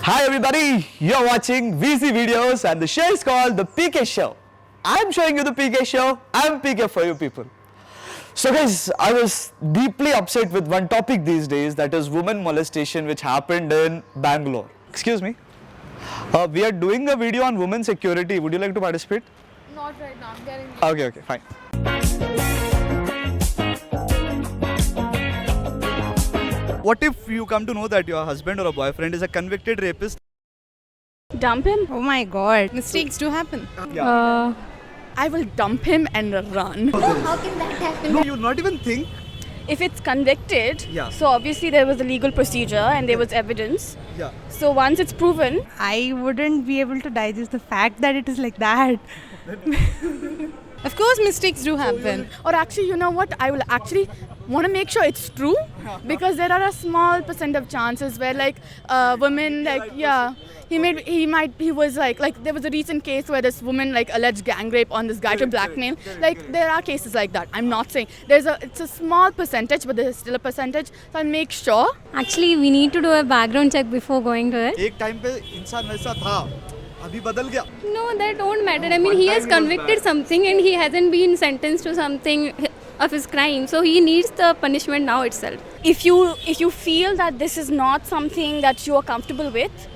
Hi everybody, you're watching Wheeze videos and the show is called The PK Show. I'm showing you the PK Show, I'm PK for you people. So guys, I was deeply upset with one topic these days, that is women molestation, which happened in Bangalore. Excuse me. We are doing a video on women security. Would you like to participate? Not right now, I'm getting Okay, fine. What if you come to know that your husband or a boyfriend is a convicted rapist? Dump him? Oh my god, mistakes do happen. I will dump him and run. How can that happen? No, you'll not even think. If it's convicted, Yeah. so obviously there was a legal procedure and there was evidence. Yeah. So once it's proven, I wouldn't be able to digest the fact that it is like that. Of course, mistakes do happen. or actually, you know what, I will actually want to make sure it's true because there are a small percent of chances where like women he was like there was a recent case where this woman like alleged gang rape on this guy to blackmail. Like there are cases like that. I'm not saying it's a small percentage, but there's still a percentage. So I'll make sure. Actually, we need to do a background check before going to it. एक time पे इंसान वैसा था, अभी बदल गया. No, that don't matter. I mean, he has convicted something and he hasn't been sentenced to something of his crime. So he needs the punishment now itself. If you feel that this is not something that you are comfortable with,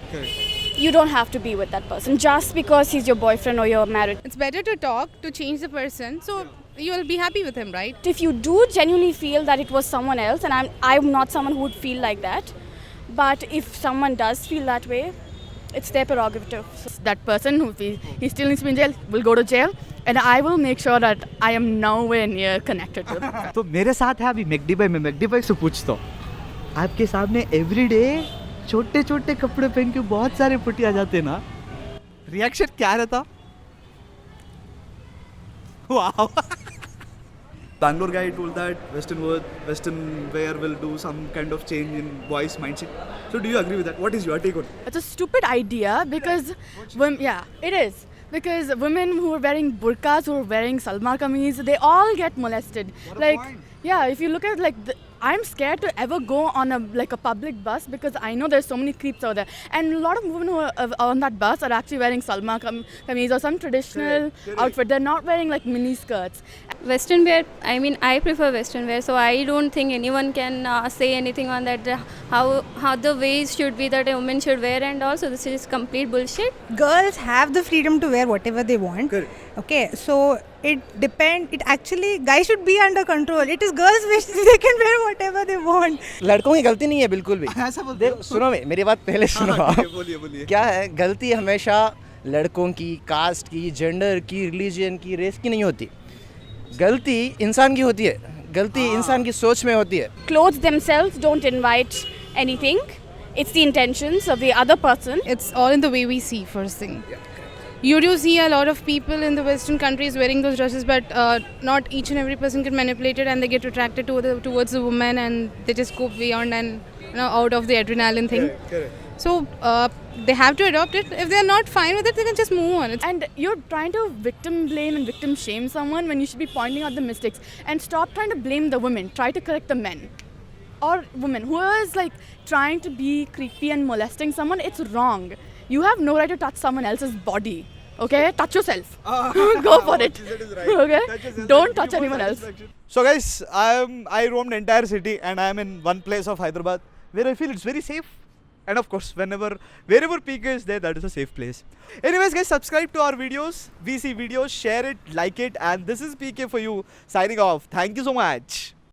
you don't have to be with that person just because he's your boyfriend or you're married. It's better to talk to change the person, so you will be happy with him, right? If you do genuinely feel that it was someone else, and I'm not someone who would feel like that, but if someone does feel that way, it's their prerogative. That person who he still needs to be in jail will go to jail, and I will make sure that I am nowhere near connected to him. तो मेरे साथ है अभी McD भाई. मैं McD भाई से पूछता हूँ, आपके सामने एवरीडे छोटे छोटे कपड़े पहन के बहुत सारे पुटी आ जाते ना, रिएक्शन क्या रहता? Wow. Bangalore guy told that Western wear will do some kind of change in boys' mindset. So do you agree with that? What is your take on it? It's a stupid idea because, it is. Because women who are wearing burqas, who are wearing salwar kameez, they all get molested. What a Like, point. yeah, if you look at I'm scared to ever go on a public bus because I know there's so many creeps out there. And a lot of women who are on that bus are actually wearing salwar kameez or some traditional outfit. They're not wearing like mini skirts. Western wear, I mean, I prefer Western wear. So I don't think anyone can say anything on that, how the ways should be that a woman should wear. And also, this is complete bullshit. Girls have the freedom to wear whatever they want. Correct. Okay, so it depends. It actually, guys should be under control. It is girls which they can wear whatever they want. लड़कों की गलती नहीं है बिल्कुल भी. ऐसा बोलते हो? सुनो मेरी बात पहले सुनो आप. बोलिए. क्या है, गलती हमेशा लड़कों की, कास्ट की, जेंडर की, रिलीजन की, रेस की नहीं होती. गलती इंसान की होती है. गलती इंसान की सोच में होती है. Clothes themselves don't invite anything. It's the intentions of the other person. It's all in the way we see, first thing. You do see a lot of people in the Western countries wearing those dresses, but not each and every person can manipulate it, and they get attracted towards the woman, and they just go beyond and out of the adrenaline thing. Correct. So they have to adopt it. If they're not fine with it, they can just move on. And you're trying to victim blame and victim shame someone when you should be pointing out the mistakes. And stop trying to blame the women. Try to correct the men. Or women. Whoever is like trying to be creepy and molesting someone, it's wrong. You have no right to touch someone else's body. Okay? Touch yourself. Go for it. Okay? Don't touch anyone else. So guys, I roamed the entire city and I am in one place of Hyderabad where I feel it's very safe. And of course, wherever PK is there, that is a safe place. Anyways guys, subscribe to our videos, VC videos, share it, like it, and this is PK for you, signing off. Thank you so much.